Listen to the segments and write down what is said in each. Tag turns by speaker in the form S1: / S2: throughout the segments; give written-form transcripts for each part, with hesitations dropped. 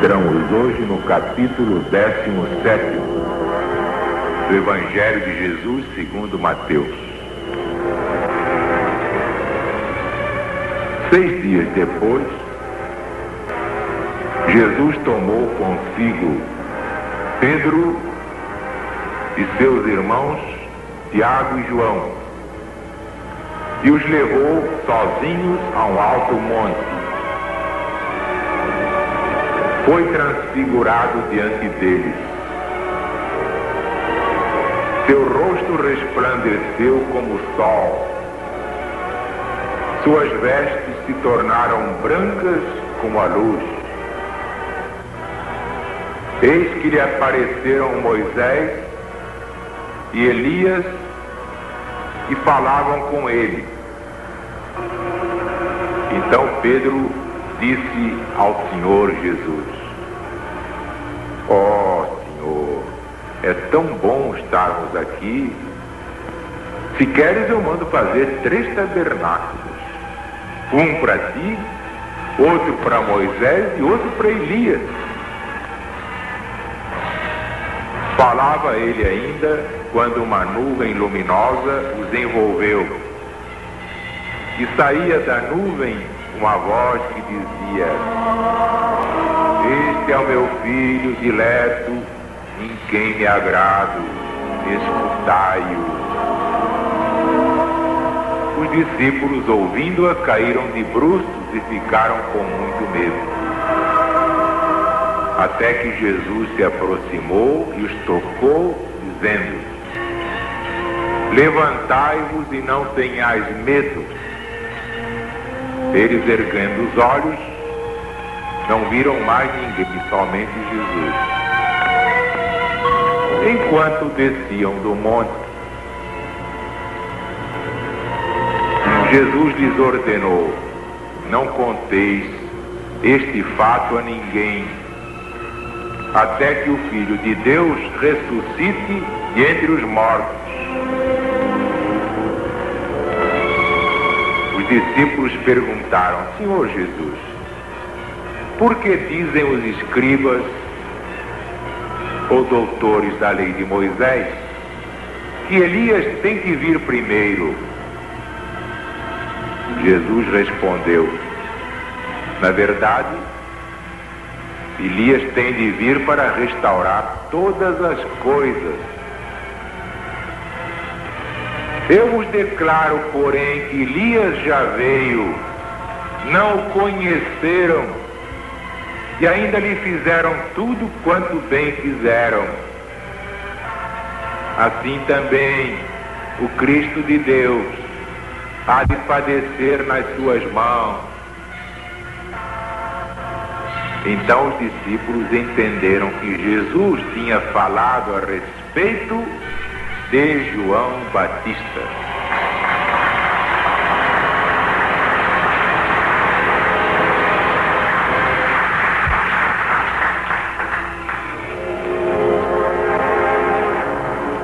S1: Entramos hoje no capítulo 17 do Evangelho de Jesus segundo Mateus. 6 dias depois, Jesus tomou consigo Pedro e seus irmãos Tiago e João e os levou sozinhos a um alto monte. Foi transfigurado diante deles. Seu rosto resplandeceu como o sol. Suas vestes se tornaram brancas como a luz. Eis que lhe apareceram Moisés e Elias e falavam com ele. Então Pedro disse ao Senhor Jesus: ó Senhor, é tão bom estarmos aqui. Se queres, eu mando fazer 3 tabernáculos, um para ti, outro para Moisés e outro para Elias. Falava ele ainda quando uma nuvem luminosa os envolveu, e saía da nuvem uma voz que dizia: este é o meu filho dileto, em quem me agrado, escutai-o. Os discípulos, ouvindo-a, caíram de bruços e ficaram com muito medo. Até que Jesus se aproximou e os tocou, dizendo: levantai-vos e não tenhais medo. Eles, erguendo os olhos, não viram mais ninguém, somente Jesus. Enquanto desciam do monte, Jesus lhes ordenou: não conteis este fato a ninguém, até que o Filho de Deus ressuscite de entre os mortos. Os discípulos perguntaram: Senhor Jesus, por que dizem os escribas ou doutores da lei de Moisés que Elias tem que vir primeiro? Jesus respondeu: na verdade, Elias tem de vir para restaurar todas as coisas. Eu vos declaro, porém, que Elias já veio, não o conheceram e ainda lhe fizeram tudo quanto bem fizeram. Assim também o Cristo de Deus há de padecer nas suas mãos. Então os discípulos entenderam que Jesus tinha falado a respeito de João Batista.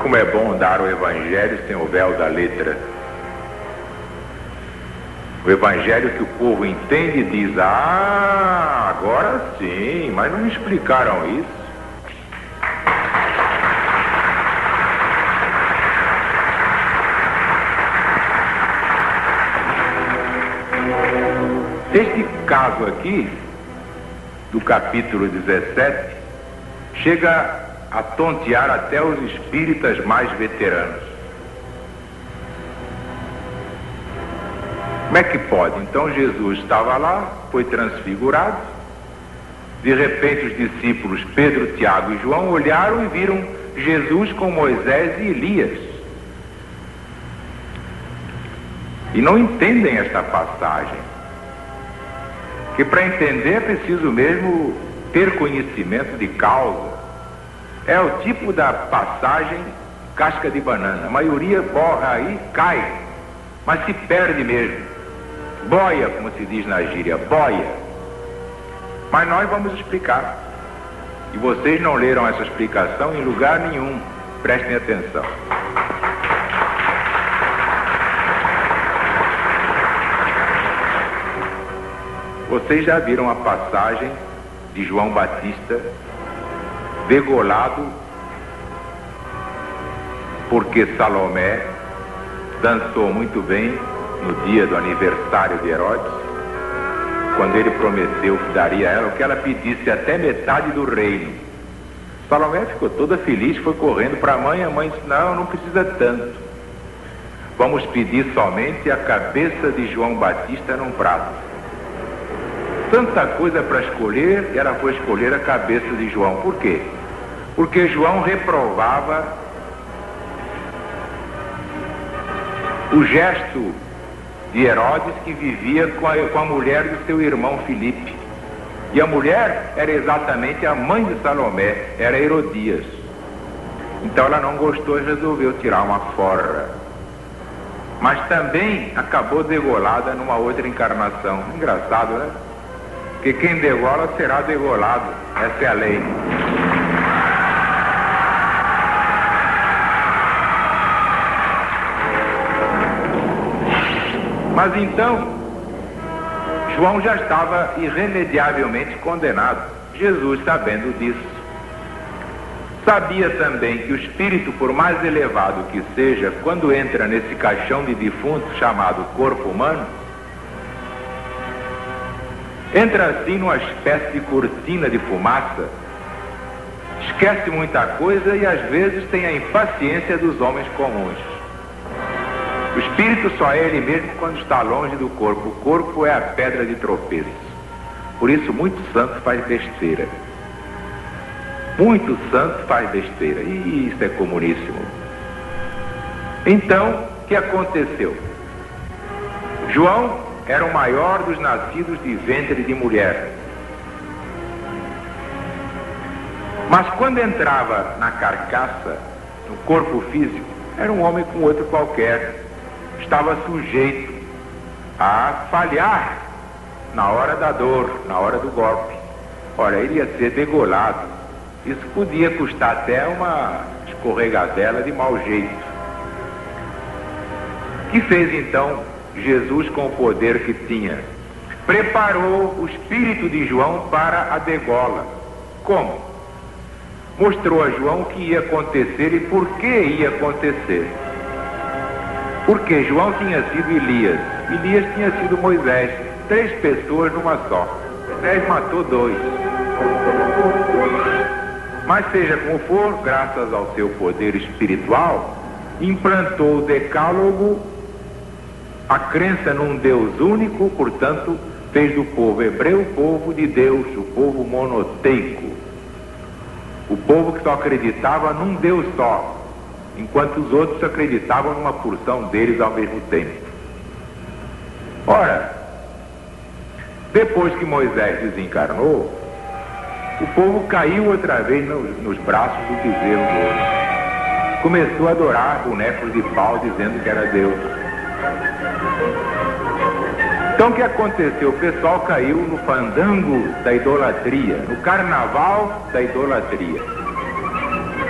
S1: Como é bom dar o Evangelho sem o véu da letra. O Evangelho que o povo entende e diz: ah, agora sim, mas não me explicaram isso. Este caso aqui, do capítulo 17, chega a tontear até os espíritas mais veteranos. Como é que pode? Então Jesus estava lá, foi transfigurado. De repente os discípulos Pedro, Tiago e João olharam e viram Jesus com Moisés e Elias. E não entendem esta passagem. Que para entender é preciso mesmo ter conhecimento de causa. É o tipo da passagem casca de banana. A maioria borra aí, cai, mas se perde mesmo. Boia, como se diz na gíria, boia. Mas nós vamos explicar. E vocês não leram essa explicação em lugar nenhum. Prestem atenção. Vocês já viram a passagem de João Batista, degolado porque Salomé dançou muito bem no dia do aniversário de Herodes, quando ele prometeu que daria a ela o que ela pedisse, até metade do reino. Salomé ficou toda feliz, foi correndo para a mãe disse, não precisa tanto. Vamos pedir somente a cabeça de João Batista num prato. Tanta coisa para escolher, e ela foi escolher a cabeça de João. Por quê? Porque João reprovava o gesto de Herodes, que vivia com a mulher do seu irmão Filipe. E a mulher era exatamente a mãe de Salomé, era Herodias. Então ela não gostou e resolveu tirar uma forra. Mas também acabou degolada numa outra encarnação. Engraçado, né? Porque quem degola será degolado. Essa é a lei. Mas então, João já estava irremediavelmente condenado. Jesus, sabendo disso, sabia também que o espírito, por mais elevado que seja, quando entra nesse caixão de defunto chamado corpo humano, entra assim numa espécie de cortina de fumaça, esquece muita coisa e às vezes tem a impaciência dos homens comuns. O espírito só é ele mesmo quando está longe do corpo. O corpo é a pedra de tropeço. Por isso muito santo faz besteira. Muito santo faz besteira. E isso é comuníssimo. Então, o que aconteceu? João era o maior dos nascidos de ventre de mulher. Mas quando entrava na carcaça, no corpo físico, era um homem com outro qualquer. Estava sujeito a falhar na hora da dor, na hora do golpe. Ora, ele ia ser degolado. Isso podia custar até uma escorregadela de mau jeito. O que fez então Jesus com o poder que tinha? Preparou o espírito de João para a degola. Como? Mostrou a João o que ia acontecer e por que ia acontecer. Porque João tinha sido Elias, Elias tinha sido Moisés, 3 pessoas numa só. Moisés matou 2. Mas seja como for, graças ao seu poder espiritual, implantou o decálogo, a crença num Deus único, portanto, fez do povo hebreu o povo de Deus, o povo monoteico, o povo que só acreditava num Deus só, enquanto os outros acreditavam numa porção deles ao mesmo tempo. Ora, depois que Moisés desencarnou, o povo caiu outra vez nos braços do bezerro de ouro. Começou a adorar bonecos de pau, dizendo que era Deus. Então o que aconteceu? O pessoal caiu no fandango da idolatria, no carnaval da idolatria.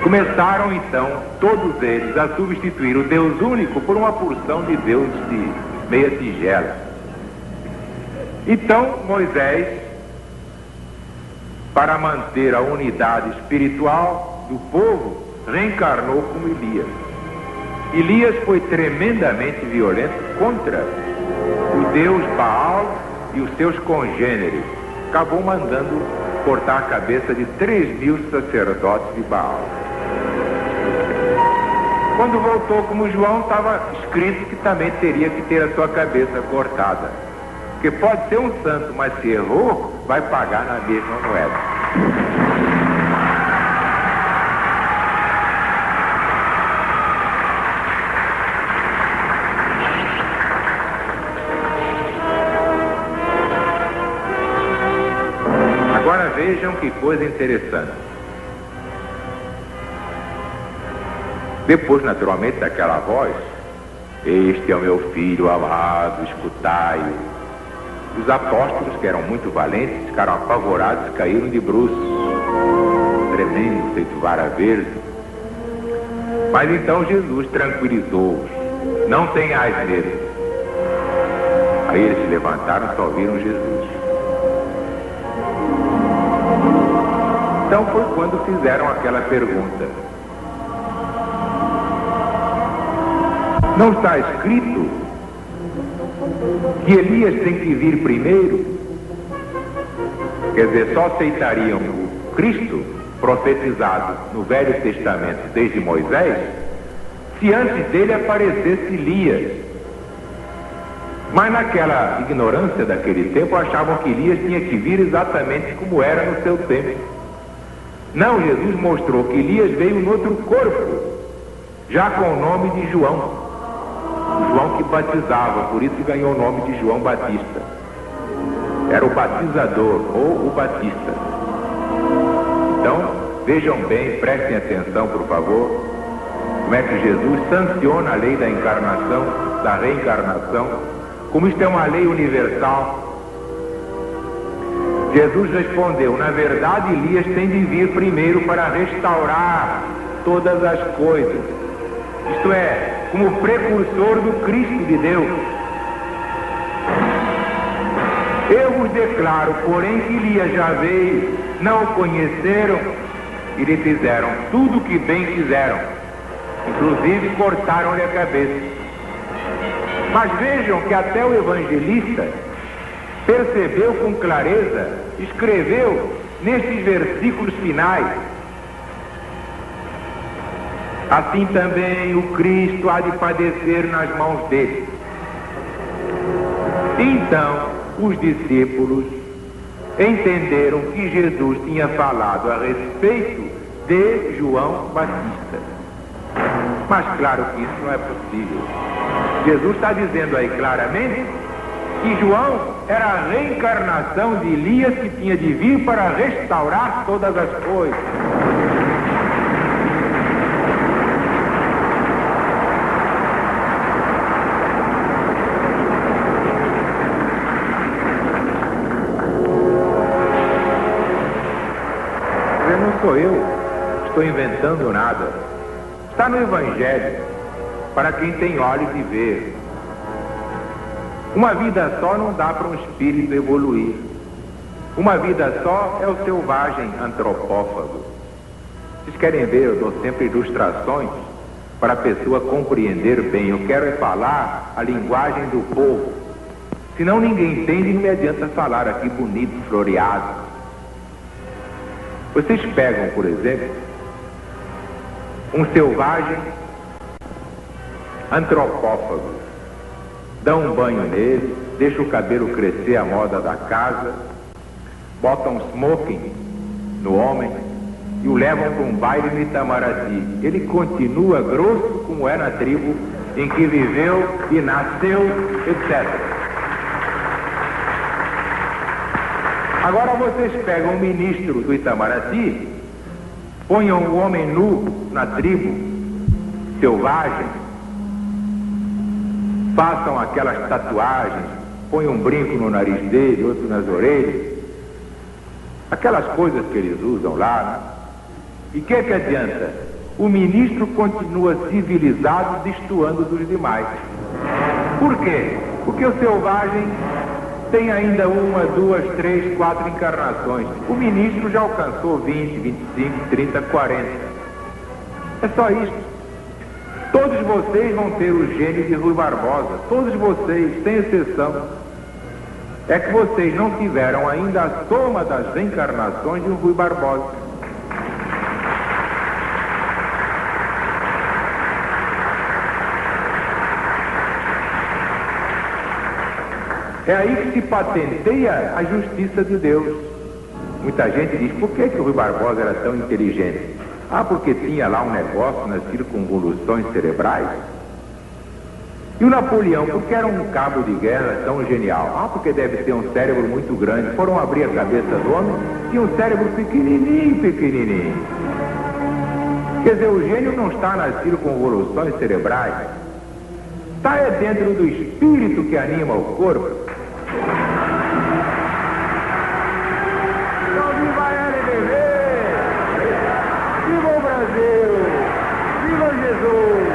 S1: Começaram então, todos eles, a substituir o Deus único por uma porção de Deus de meia tigela. Então Moisés, para manter a unidade espiritual do povo, reencarnou como Elias. Elias foi tremendamente violento contra o Deus Baal e os seus congêneres. Acabou mandando cortar a cabeça de 3.000 sacerdotes de Baal. Quando voltou como João, estava escrito que também teria que ter a sua cabeça cortada. Porque pode ser um santo, mas se errou, vai pagar na mesma moeda. Agora vejam que coisa interessante. Depois, naturalmente, daquela voz, este é o meu filho amado, escutai-o. Os apóstolos, que eram muito valentes, ficaram apavorados e caíram de bruços, tremendo, feito vara verde. Mas então Jesus tranquilizou-os: não tenhais medo. Aí eles se levantaram e só viram Jesus. Então foi quando fizeram aquela pergunta. Não está escrito que Elias tem que vir primeiro? Quer dizer, só aceitariam o Cristo profetizado no Velho Testamento desde Moisés se antes dele aparecesse Elias. Mas naquela ignorância daquele tempo achavam que Elias tinha que vir exatamente como era no seu tempo. Não, Jesus mostrou que Elias veio no outro corpo, já com o nome de João. João que batizava, por isso ganhou o nome de João Batista. Era o batizador ou o Batista. Então, vejam bem, prestem atenção, por favor, como é que Jesus sanciona a lei da encarnação, da reencarnação, como isto é uma lei universal. Jesus respondeu: na verdade, Elias tem de vir primeiro para restaurar todas as coisas. Isto é, como precursor do Cristo de Deus. Eu vos declaro, porém, que Elias já veio, não o conheceram e lhe fizeram tudo o que bem fizeram. Inclusive cortaram-lhe a cabeça. Mas vejam que até o evangelista percebeu com clareza, escreveu nestes versículos finais: assim também o Cristo há de padecer nas mãos dele. Então os discípulos entenderam que Jesus tinha falado a respeito de João Batista. Mas claro que isso não é possível. Jesus está dizendo aí claramente que João era a reencarnação de Elias, que tinha de vir para restaurar todas as coisas. Não sou eu, estou inventando nada. Está no Evangelho, para quem tem olhos de ver. Uma vida só não dá para um espírito evoluir. Uma vida só é o selvagem antropófago. Vocês querem ver, eu dou sempre ilustrações para a pessoa compreender bem. Eu quero é falar a linguagem do povo. Senão ninguém entende e não me adianta falar aqui bonito, floreado. Vocês pegam, por exemplo, um selvagem antropófago, dão um banho nele, deixam o cabelo crescer à moda da casa, botam um smoking no homem e o levam para um baile no Itamaraty. Ele continua grosso como é na tribo em que viveu e nasceu, etc. Agora vocês pegam um ministro do Itamaraty, ponham o homem nu na tribo selvagem, façam aquelas tatuagens, ponham um brinco no nariz dele, outro nas orelhas, aquelas coisas que eles usam lá, né? E o que adianta? O ministro continua civilizado, destoando dos demais. Por quê? Porque o selvagem tem ainda 1, 2, 3, 4 encarnações. O ministro já alcançou 20, 25, 30, 40. É só isso. Todos vocês vão ter o gênio de Rui Barbosa. Todos vocês, sem exceção. É que vocês não tiveram ainda a soma das reencarnações de um Rui Barbosa. É aí que se patenteia a justiça de Deus. Muita gente diz: por que o Rui Barbosa era tão inteligente? Ah, porque tinha lá um negócio nas circunvoluções cerebrais. E o Napoleão, porque era um cabo de guerra tão genial? Ah, porque deve ter um cérebro muito grande. Foram abrir a cabeça do homem, tinha um cérebro pequenininho, pequenininho. Quer dizer, o gênio não está nas circunvoluções cerebrais. Está dentro do espírito que anima o corpo. Então, viva LBV! Viva o Brasil! Viva Jesus!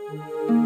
S2: Música